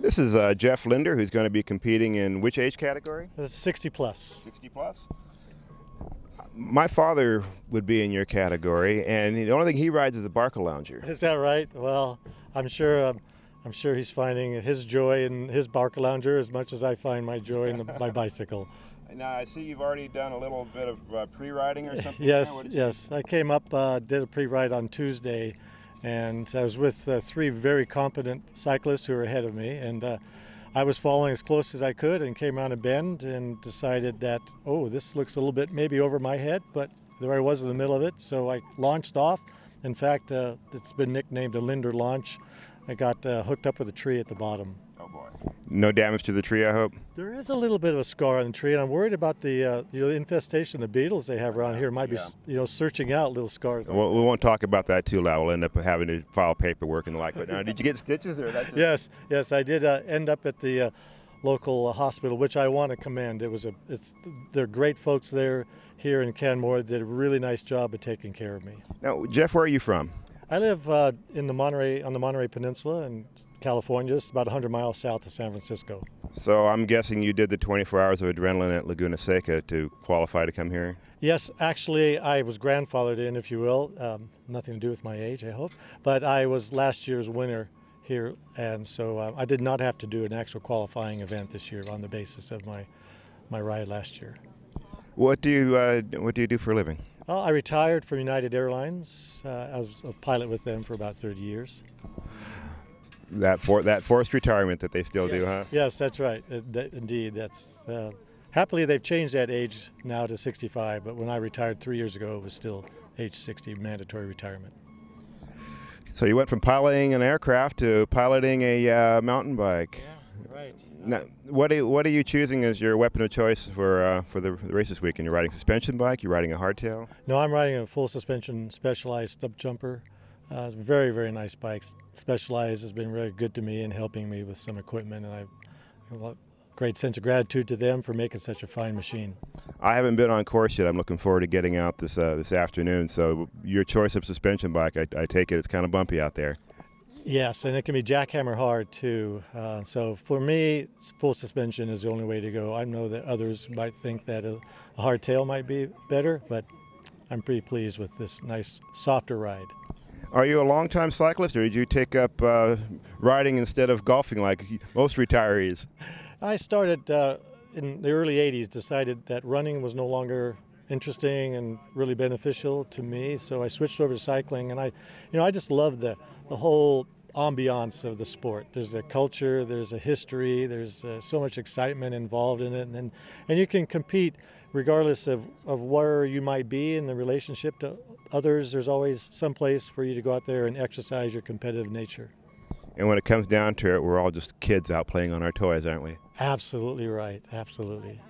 This is Jeff Linder, who's going to be competing in which age category? 60 plus. 60 plus. My father would be in your category, and the only thing he rides is a Barcalounger. Is that right? Well, I'm sure he's finding his joy in his Barcalounger as much as I find my joy in my bicycle. Now I see you've already done a little bit of pre-riding or something. Yes, yes. I came up, did a pre-ride on Tuesday, and I was with 3 very competent cyclists who were ahead of me, and I was following as close as I could and came around a bend and decided that, oh, this looks a little bit maybe over my head, but there I was in the middle of it, so I launched off. In fact, it's been nicknamed a Linder launch. I got hooked up with a tree at the bottom. Oh boy. No damage to the tree, I hope? There is a little bit of a scar on the tree, and I'm worried about the infestation of the beetles they have around here. Might be searching out little scars. Well, we won't talk about that too loud. We'll end up having to file paperwork and the like. But now, did you get stitches? Or that just... Yes, I did end up at the local hospital, which I want to commend. They're great folks there here in Canmore. Did a really nice job of taking care of me. Now, Jeff, where are you from? I live on the Monterey Peninsula in California, just about 100 miles south of San Francisco. So I'm guessing you did the 24 hours of adrenaline at Laguna Seca to qualify to come here? Yes, actually, I was grandfathered in, if you will. Nothing to do with my age, I hope. But I was last year's winner here, and so I did not have to do an actual qualifying event this year on the basis of my ride last year. What do you do for a living? Well, I retired from United Airlines. I was a pilot with them for about 30 years. That forced retirement that they still do, huh? Yes, that's right. Indeed, that's happily they've changed that age now to 65. But when I retired 3 years ago, it was still age 60, mandatory retirement. So you went from piloting an aircraft to piloting a mountain bike. Yeah, right. Now, what are you choosing as your weapon of choice for the race this weekend? You're riding a suspension bike? You're riding a hardtail? No, I'm riding a full suspension Specialized stub jumper. Very, very nice bikes. Specialized has been really good to me in helping me with some equipment, and I have a great sense of gratitude to them for making such a fine machine. I haven't been on course yet. I'm looking forward to getting out this afternoon. So your choice of suspension bike, I take it it's kind of bumpy out there. Yes, and it can be jackhammer hard too. So for me, full suspension is the only way to go. I know that others might think that a hardtail might be better, but I'm pretty pleased with this nice, softer ride. Are you a long-time cyclist, or did you take up riding instead of golfing like most retirees? I started in the early 80s, decided that running was no longer interesting and really beneficial to me, so I switched over to cycling, and I just love the whole ambiance of the sport. There's a culture, there's a history, there's so much excitement involved in it, and you can compete regardless of where you might be in the relationship to others. There's always some place for you to go out there and exercise your competitive nature. And when it comes down to it, we're all just kids out playing on our toys, aren't we? Absolutely right, absolutely.